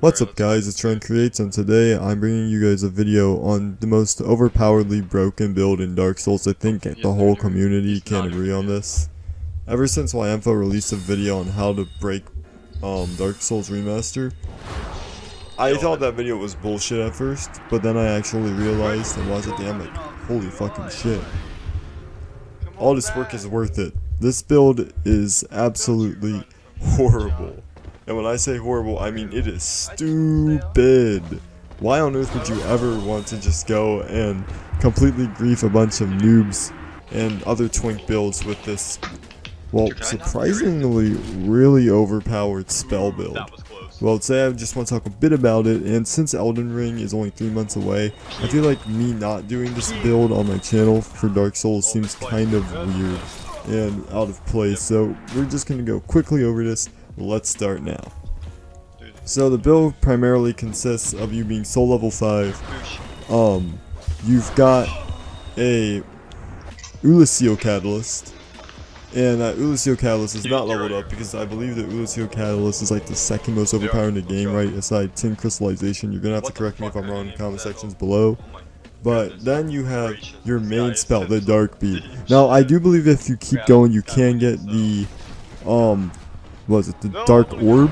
What's up guys, it's Ryan Creates, and today I'm bringing you guys a video on the most overpoweredly broken build in Dark Souls. I think the whole community can agree on this. Ever since YAMFO released a video on how to break Dark Souls Remaster, I thought that video was bullshit at first, but then I actually realized and watched it at the end like, holy fucking shit. All this work is worth it. This build is absolutely horrible. And when I say horrible, I mean it is stupid. Why on earth would you ever want to just go and completely grief a bunch of noobs and other twink builds with this, well, surprisingly really overpowered spell build? Well, today I just want to talk a bit about it, and since Elden Ring is only 3 months away, I feel like me not doing this build on my channel for Dark Souls seems kind of weird and out of place, so we're just going to go quickly over this. Let's start now. So the build primarily consists of you being soul level 5. You've got a Oolacile Catalyst, and that Oolacile Catalyst is not leveled up because I believe that Oolacile Catalyst is like the second most overpowered in the game, right, aside Tin Crystallization. You're gonna have to correct me if I'm wrong in the comment sections below. But then you have your main spell, the Dark Bead. Now I do believe if you keep going you can get the the Dark Orb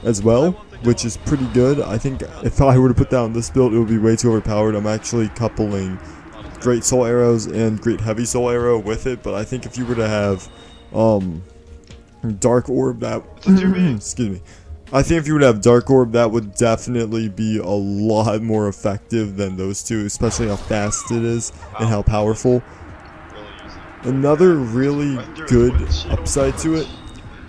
as well, which is pretty good. I think if I were to put that on this build, it would be way too overpowered. I'm actually coupling Great Soul Arrows and Great Heavy Soul Arrow with it, but I think if you were to have Dark Orb, that excuse me, I think if you would have Dark Orb, that would definitely be a lot more effective than those two, especially how fast it is and how powerful. Another really good upside to it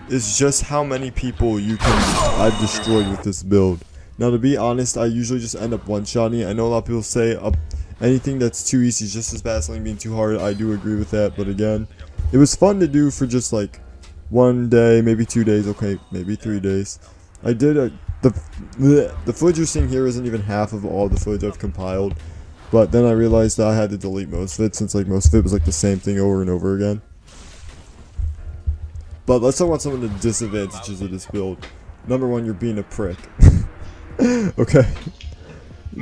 is just how many people I've destroyed with this build. Now, to be honest, I usually just end up one-shotting it. I know a lot of people say anything that's too easy is just as bad as something being too hard. I do agree with that, but again, it was fun to do for just like 1 day, maybe 2 days, okay, maybe 3 days. I did the footage you're seeing here isn't even half of all the footage I've compiled, but then I realized that I had to delete most of it since like most of it was like the same thing over and over again. But let's talk about some of the disadvantages of this build. Number one, you're being a prick. Okay.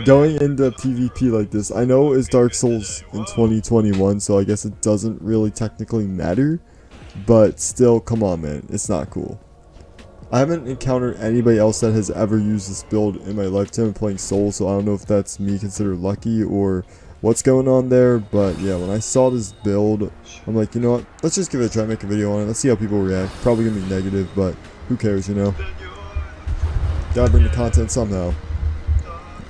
Going into PvP like this, I know it's Dark Souls in 2021, so I guess it doesn't really technically matter. But still, come on man, it's not cool. I haven't encountered anybody else that has ever used this build in my lifetime playing Souls, so I don't know if that's me considered lucky or what's going on there, but yeah, when I saw this build, I'm like, you know what, let's just give it a try, make a video on it, let's see how people react. Probably gonna be negative, but who cares, you know? Gotta bring the content somehow.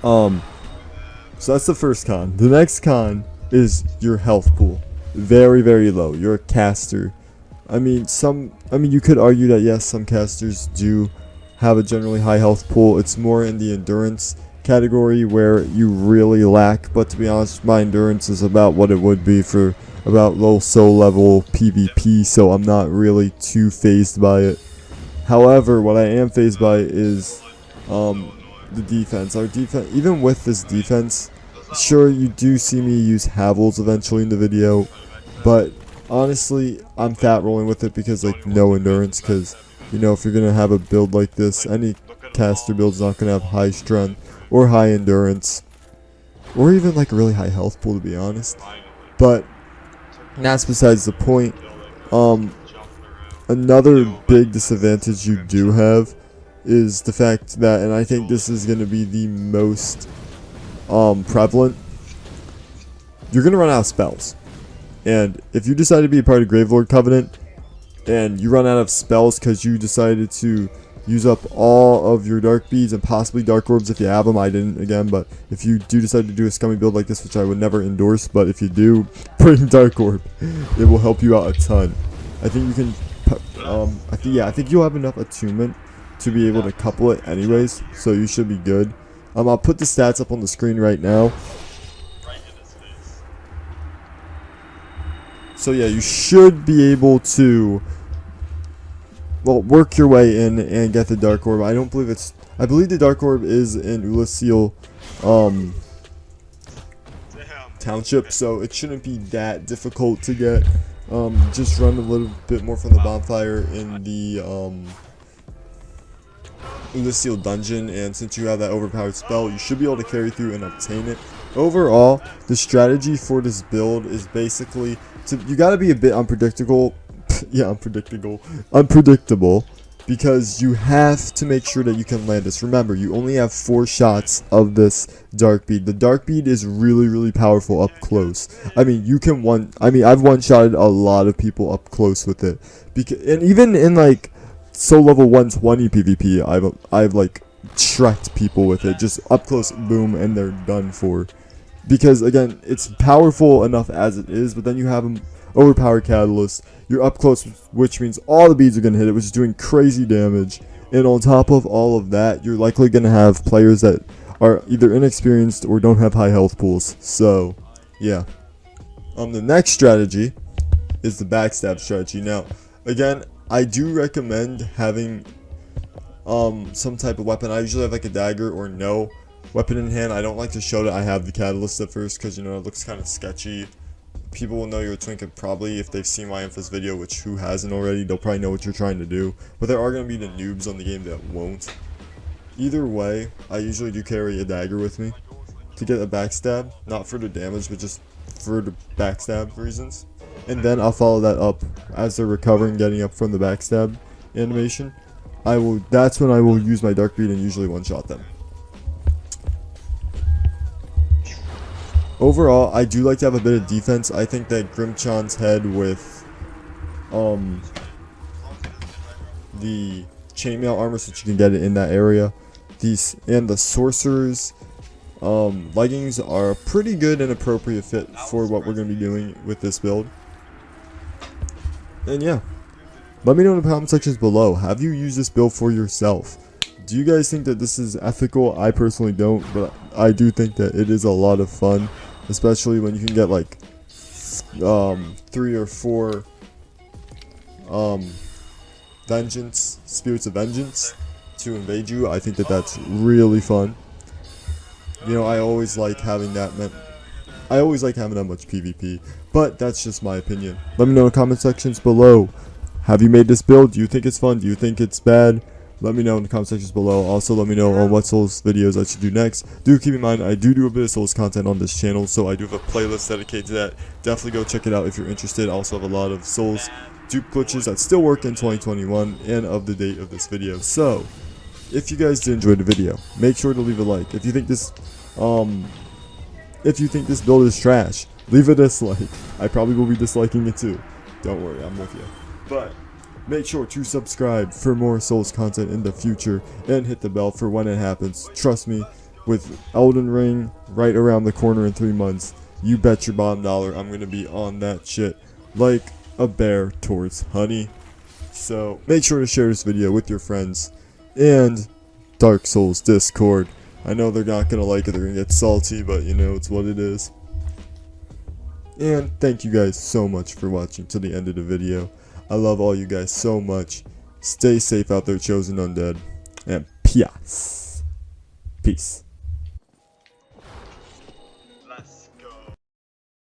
So that's the first con. The next con is your health pool. Very, very low. You're a caster. I mean, you could argue that yes, some casters do have a generally high health pool. It's more in the endurance category where you really lack, but to be honest, my endurance is about what it would be for about low soul level PvP, so I'm not really too phased by it. However, what I am phased by is the defense. Our defense, even with this defense, sure, you do see me use Havels eventually in the video, but honestly, I'm fat rolling with it because like no endurance, because you know, if you're gonna have a build like this, any caster build's not gonna have high strength or high endurance, or even like a really high health pool, to be honest. But that's besides the point. Another big disadvantage you do have is the fact that, and I think this is going to be the most prevalent, you're going to run out of spells. And if you decide to be a part of Gravelord Covenant and you run out of spells because you decided to use up all of your Dark Beads and possibly Dark Orbs if you have them. I didn't, again, but if you do decide to do a scummy build like this, which I would never endorse, but if you do, bring Dark Orb. It will help you out a ton. I think you can, I think you'll have enough attunement to be able to couple it anyways, so you should be good. I'll put the stats up on the screen right now. So yeah, you should be able to, well, work your way in and get the Dark Orb. I believe the Dark Orb is in Oolacile Township, so it shouldn't be that difficult to get. Just run a little bit more from the bonfire in the Oolacile dungeon, and since you have that overpowered spell, you should be able to carry through and obtain it. Overall, the strategy for this build is basically you gotta be a bit unpredictable. Yeah, unpredictable, because you have to make sure that you can land this. Remember, you only have 4 shots of this dark bead. The dark bead is really powerful up close. I mean, I've one-shotted a lot of people up close with it, and even in like level 120 PvP, I've like shreked people with it, just up close, boom, and they're done for. Because again, it's powerful enough as it is, but then you have an overpowered catalyst. You're up close, which means all the beads are gonna hit it, which is doing crazy damage. And on top of all of that, you're likely gonna have players that are either inexperienced or don't have high health pools. So, yeah. The next strategy is the backstab strategy. Now, again, I do recommend having some type of weapon. I usually have like a dagger or no weapon in hand. I don't like to show that I have the catalyst at first, because you know it looks kind of sketchy. People will know you're a twink probably if they've seen my infamous video, which who hasn't already, they'll probably know what you're trying to do. But there are going to be the noobs on the game that won't. Either way, I usually do carry a dagger with me to get a backstab, not for the damage, but just for the backstab reasons. And then I'll follow that up as they're recovering, getting up from the backstab animation. That's when I will use my dark bead and usually one-shot them. Overall, I do like to have a bit of defense. I think that Grimchan's head with the chainmail armor, so you can get it in that area, and the sorcerer's leggings are a pretty good and appropriate fit for what we're going to be doing with this build. And yeah, let me know in the comment sections below, have you used this build for yourself? Do you guys think that this is ethical? I personally don't, but I do think that it is a lot of fun, especially when you can get like 3 or 4 spirits of vengeance to invade you. I think that that's really fun. You know, I always like having that much PvP, but that's just my opinion. Let me know in the comment sections below. Have you made this build? Do you think it's fun? Do you think it's bad? Let me know in the comment sections below. Also, let me know on what Souls videos I should do next. Do keep in mind, I do a bit of Souls content on this channel, so I do have a playlist dedicated to that. Definitely go check it out if you're interested. I also have a lot of Souls dupe glitches that still work in 2021 and of the date of this video. So, if you guys did enjoy the video, make sure to leave a like. If you think this build is trash, leave a dislike. I probably will be disliking it too. Don't worry, I'm with you. But make sure to subscribe for more Souls content in the future, and hit the bell for when it happens. Trust me, with Elden Ring right around the corner in 3 months, you bet your bottom dollar I'm going to be on that shit like a bear towards honey. So make sure to share this video with your friends and Dark Souls Discord. I know they're not going to like it, they're going to get salty, but you know, it's what it is. And thank you guys so much for watching to the end of the video. I love all you guys so much. Stay safe out there, chosen undead. And peace.